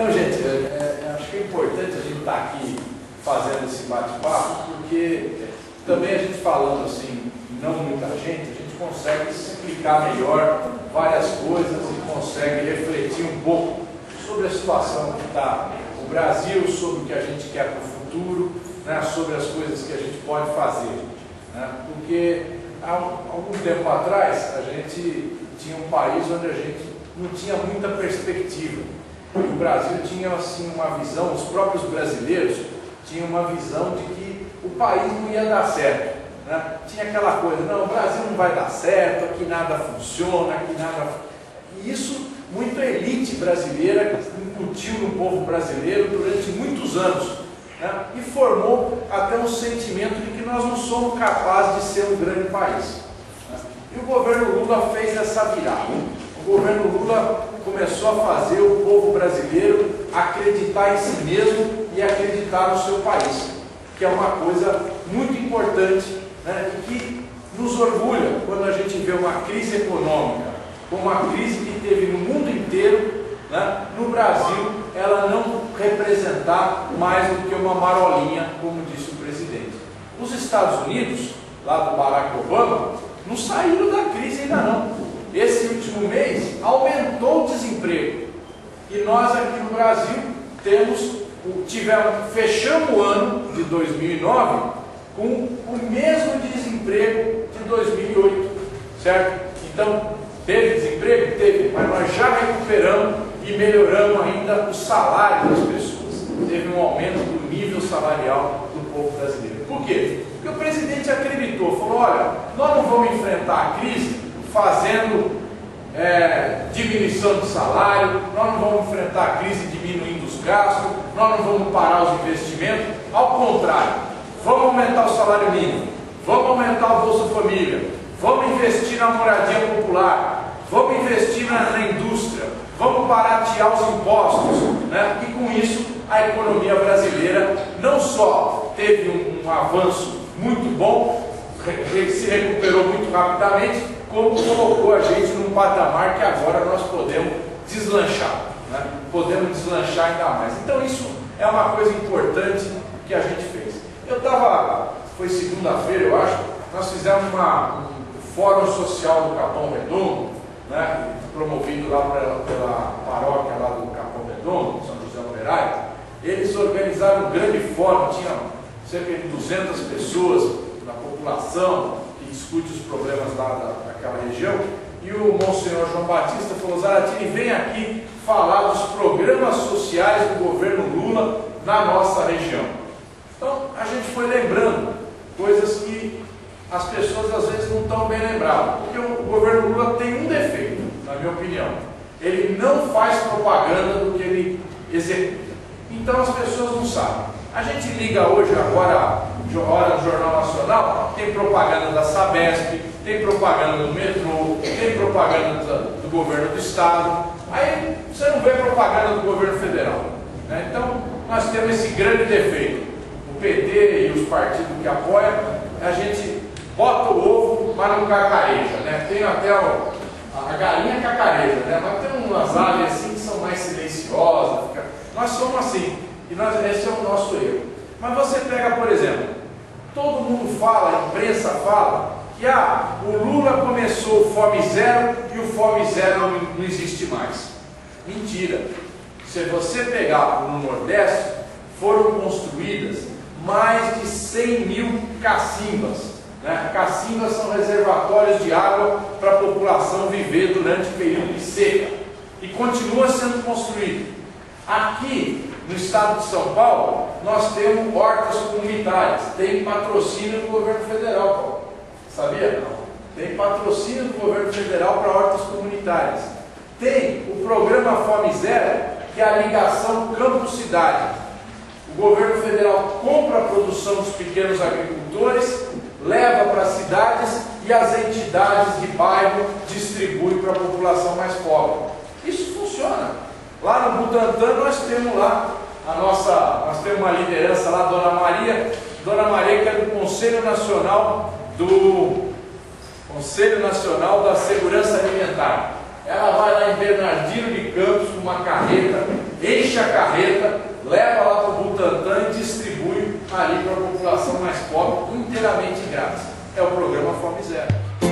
Então, gente, acho que é importante a gente estar aqui fazendo esse bate-papo, porque também a gente falando assim, não muita gente, a gente consegue explicar melhor várias coisas e consegue refletir um pouco sobre a situação que está o Brasil, sobre o que a gente quer para o futuro, né, sobre as coisas que a gente pode fazer. Né, porque há algum tempo atrás a gente tinha um país onde a gente não tinha muita perspectiva. O Brasil tinha assim uma visão, os próprios brasileiros tinham uma visão de que o país não ia dar certo. Né? Tinha aquela coisa, não, o Brasil não vai dar certo, aqui nada funciona, aqui nada... E isso, muita elite brasileira incutiu no povo brasileiro durante muitos anos. Né? E formou até um sentimento de que nós não somos capazes de ser um grande país. Né? E o governo Lula fez essa virada. O governo Lula começou a fazer o povo brasileiro acreditar em si mesmo e acreditar no seu país, que é uma coisa muito importante, né, e que nos orgulha quando a gente vê uma crise econômica, como uma crise que teve no mundo inteiro, né, no Brasil, ela não representar mais do que uma marolinha, como disse o presidente. Os Estados Unidos, lá do Barack Obama, não saíram da crise ainda não. Esse último mês aumentou o desemprego. E nós aqui no Brasil fechamos o ano de 2009 com o mesmo desemprego de 2008, certo? Então, teve desemprego? Teve, mas nós já recuperamos e melhoramos ainda o salário das pessoas. Teve um aumento do nível salarial do povo brasileiro. Por quê? Porque o presidente acreditou, falou, olha, nós não vamos enfrentar a crise fazendo diminuição de salário, nós não vamos enfrentar a crise diminuindo os gastos, nós não vamos parar os investimentos, ao contrário, vamos aumentar o salário mínimo, vamos aumentar o Bolsa Família, vamos investir na moradia popular, vamos investir na indústria, vamos baratear os impostos, né? E com isso a economia brasileira não só teve um avanço muito bom, se recuperou muito rapidamente, como colocou a gente num patamar que agora nós podemos deslanchar, né? Podemos deslanchar ainda mais. Então isso é uma coisa importante que a gente fez. Foi segunda-feira, eu acho, nós fizemos um fórum social do Capão Redondo, né? Promovido lá pela paróquia lá do Capão Redondo, São José Operário. Eles organizaram um grande fórum, tinha cerca de 200 pessoas da população, discute os problemas lá daquela região, e o Monsenhor João Batista falou, Zaratini, vem aqui falar dos programas sociais do governo Lula na nossa região. Então, a gente foi lembrando coisas que as pessoas às vezes não estão bem lembradas, porque o governo Lula tem um defeito, na minha opinião, ele não faz propaganda do que ele executa, então as pessoas não sabem. A gente liga hoje, agora no Jornal Nacional, tem propaganda da Sabesp, tem propaganda do metrô, tem propaganda do governo do estado, aí você não vê propaganda do governo federal, né? Então nós temos esse grande defeito, o PT e os partidos que apoiam, a gente bota o ovo, mas não cacareja, né? Tem até a galinha cacareja, né? Mas tem umas aves assim que são mais silenciosas, nós somos assim, e esse é o nosso erro. Mas você pega, por exemplo, todo mundo fala, a imprensa fala, que o Lula começou o Fome Zero e o Fome Zero não existe mais. Mentira. Se você pegar no Nordeste, foram construídas mais de 100 mil cacimbas. Né? Cacimbas são reservatórios de água para a população viver durante o período de seca. E continua sendo construído. Aqui, no estado de São Paulo, nós temos hortas comunitárias, tem patrocínio do governo federal, Paulo. Sabia? Tem patrocínio do governo federal para hortas comunitárias. Tem o programa Fome Zero, que é a ligação campo-cidade. O governo federal compra a produção dos pequenos agricultores, leva para as cidades e as entidades de bairro distribuem para a população mais pobre. Isso funciona. Lá no Butantã nós temos lá nós temos uma liderança lá, Dona Maria que é do Conselho Nacional da Segurança Alimentar. Ela vai lá em Bernardino de Campos com uma carreta enche a carreta, leva lá para o Butantan e distribui ali para a população mais pobre, inteiramente grátis. É o programa Fome Zero.